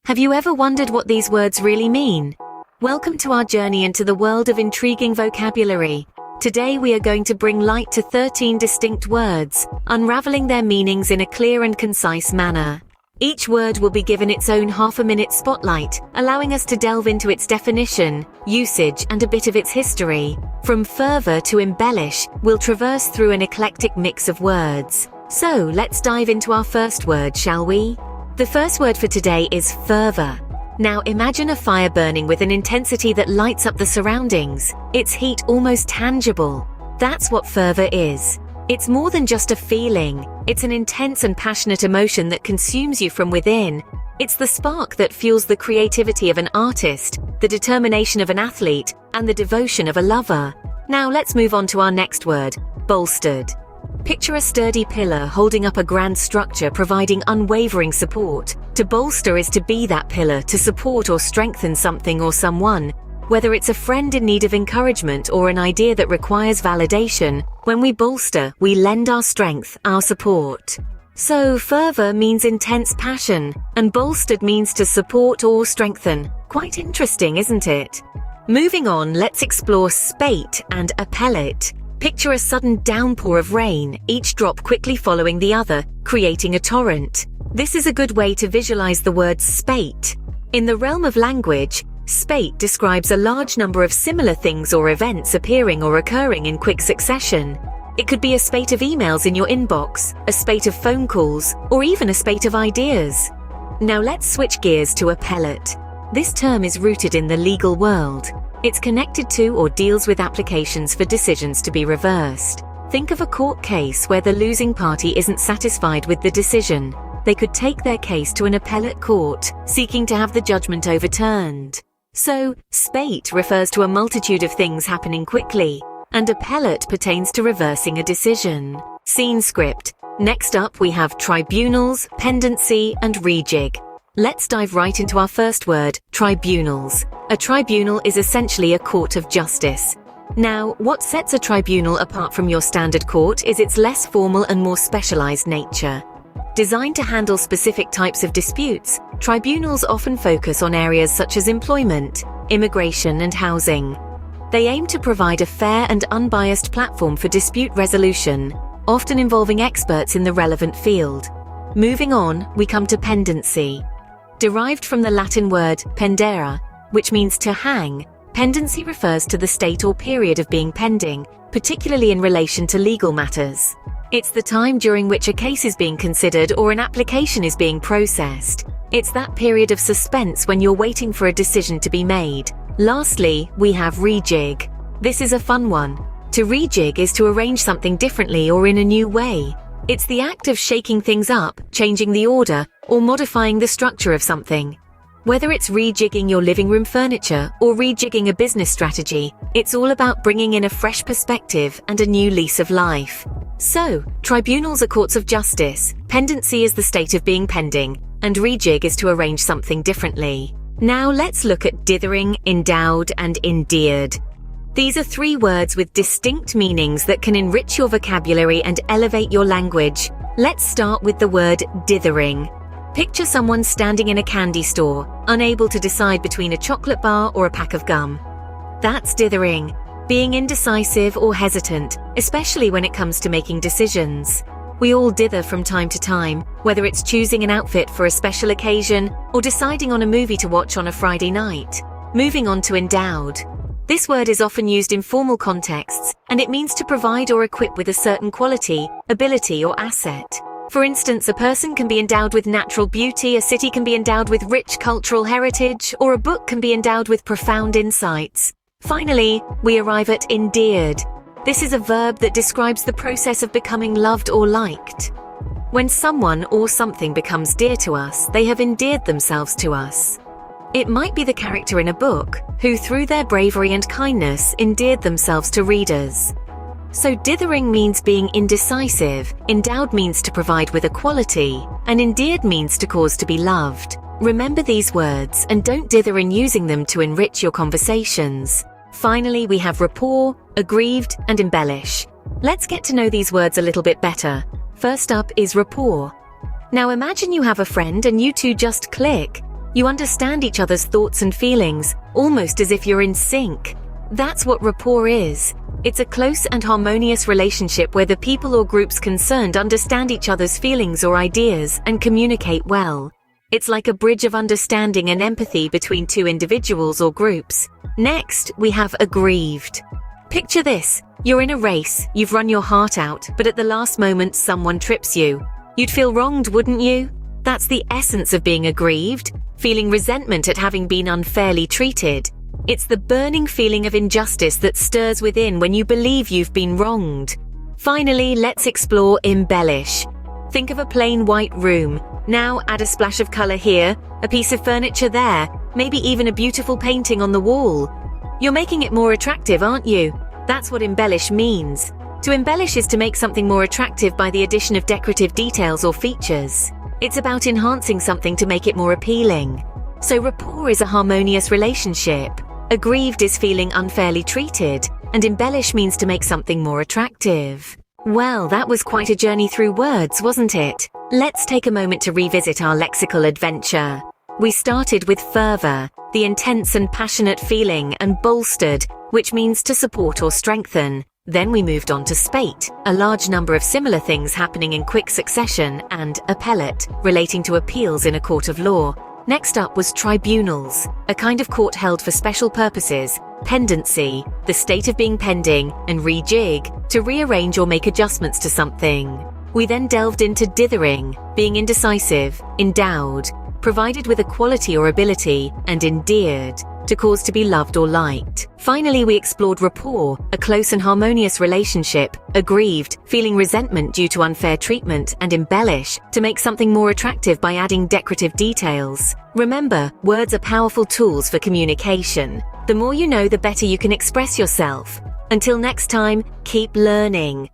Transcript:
Have you ever wondered what these words really mean? Welcome to our journey into the world of intriguing vocabulary. Today we are going to bring light to 13 distinct words, unraveling their meanings in a clear and concise manner. Each word will be given its own half-a-minute spotlight, allowing us to delve into its definition, usage, and a bit of its history. From fervour to embellish, we'll traverse through an eclectic mix of words. So, let's dive into our first word, shall we? The first word for today is fervour. Now imagine a fire burning with an intensity that lights up the surroundings, its heat almost tangible. That's what fervour is. It's more than just a feeling. It's an intense and passionate emotion that consumes you from within. It's the spark that fuels the creativity of an artist, the determination of an athlete, and the devotion of a lover. Now let's move on to our next word, bolstered. Picture a sturdy pillar holding up a grand structure, providing unwavering support. To bolster is to be that pillar, to support or strengthen something or someone. Whether it's a friend in need of encouragement or an idea that requires validation, when we bolster, we lend our strength, our support. So, fervour means intense passion, and bolstered means to support or strengthen. Quite interesting, isn't it? Moving on, let's explore spate and appellate. Picture a sudden downpour of rain, each drop quickly following the other, creating a torrent. This is a good way to visualize the word spate. In the realm of language, spate describes a large number of similar things or events appearing or occurring in quick succession. It could be a spate of emails in your inbox, a spate of phone calls, or even a spate of ideas. Now let's switch gears to appellate. This term is rooted in the legal world. It's connected to or deals with applications for decisions to be reversed. Think of a court case where the losing party isn't satisfied with the decision. They could take their case to an appellate court, seeking to have the judgment overturned. So, spate refers to a multitude of things happening quickly, and appellate pertains to reversing a decision. Scene script. Next up we have tribunals, pendency, and rejig. Let's dive right into our first word, tribunals. A tribunal is essentially a court of justice. Now, what sets a tribunal apart from your standard court is its less formal and more specialized nature. Designed to handle specific types of disputes, tribunals often focus on areas such as employment, immigration, and housing. They aim to provide a fair and unbiased platform for dispute resolution, often involving experts in the relevant field. Moving on, we come to pendency. Derived from the Latin word pendere, which means to hang, pendency refers to the state or period of being pending, particularly in relation to legal matters. It's the time during which a case is being considered or an application is being processed. It's that period of suspense when you're waiting for a decision to be made. Lastly, we have rejig. This is a fun one. To rejig is to arrange something differently or in a new way. It's the act of shaking things up, changing the order, or modifying the structure of something. Whether it's rejigging your living room furniture or rejigging a business strategy, it's all about bringing in a fresh perspective and a new lease of life. So, tribunals are courts of justice, pendency is the state of being pending, and rejig is to arrange something differently. Now let's look at dithering, endowed, and endeared. These are three words with distinct meanings that can enrich your vocabulary and elevate your language. Let's start with the word dithering. Picture someone standing in a candy store, unable to decide between a chocolate bar or a pack of gum. That's dithering, being indecisive or hesitant, especially when it comes to making decisions. We all dither from time to time, whether it's choosing an outfit for a special occasion or deciding on a movie to watch on a Friday night. Moving on to endowed. This word is often used in formal contexts, and it means to provide or equip with a certain quality, ability, or asset. For instance, a person can be endowed with natural beauty, a city can be endowed with rich cultural heritage, or a book can be endowed with profound insights. Finally, we arrive at endeared. This is a verb that describes the process of becoming loved or liked. When someone or something becomes dear to us, they have endeared themselves to us. It might be the character in a book who, through their bravery and kindness, endeared themselves to readers. So dithering means being indecisive, endowed means to provide with a quality, and endeared means to cause to be loved. Remember these words and don't dither in using them to enrich your conversations. Finally, we have rapport, aggrieved, and embellish. Let's get to know these words a little bit better. First up is rapport. Now imagine you have a friend and you two just click. You understand each other's thoughts and feelings, almost as if you're in sync. That's what rapport is. It's a close and harmonious relationship where the people or groups concerned understand each other's feelings or ideas and communicate well. It's like a bridge of understanding and empathy between two individuals or groups. Next, we have aggrieved. Picture this. You're in a race, you've run your heart out, but at the last moment someone trips you. You'd feel wronged, wouldn't you? That's the essence of being aggrieved, feeling resentment at having been unfairly treated. It's the burning feeling of injustice that stirs within when you believe you've been wronged. Finally, let's explore embellish. Think of a plain white room. Now add a splash of color here, a piece of furniture there, maybe even a beautiful painting on the wall. You're making it more attractive, aren't you? That's what embellish means. To embellish is to make something more attractive by the addition of decorative details or features. It's about enhancing something to make it more appealing. So rapport is a harmonious relationship. Aggrieved is feeling unfairly treated, and embellish means to make something more attractive. Well, that was quite a journey through words, wasn't it? Let's take a moment to revisit our lexical adventure. We started with fervour, the intense and passionate feeling, and bolstered, which means to support or strengthen. Then we moved on to spate, a large number of similar things happening in quick succession, and appellate, relating to appeals in a court of law. Next up was tribunals, a kind of court held for special purposes, pendency, the state of being pending, and rejig, to rearrange or make adjustments to something. We then delved into dithering, being indecisive, endowed, provided with a quality or ability, and endeared, to cause to be loved or liked. Finally, we explored rapport, a close and harmonious relationship, aggrieved, feeling resentment due to unfair treatment, and embellish, to make something more attractive by adding decorative details. Remember, words are powerful tools for communication. The more you know, the better you can express yourself. Until next time, keep learning.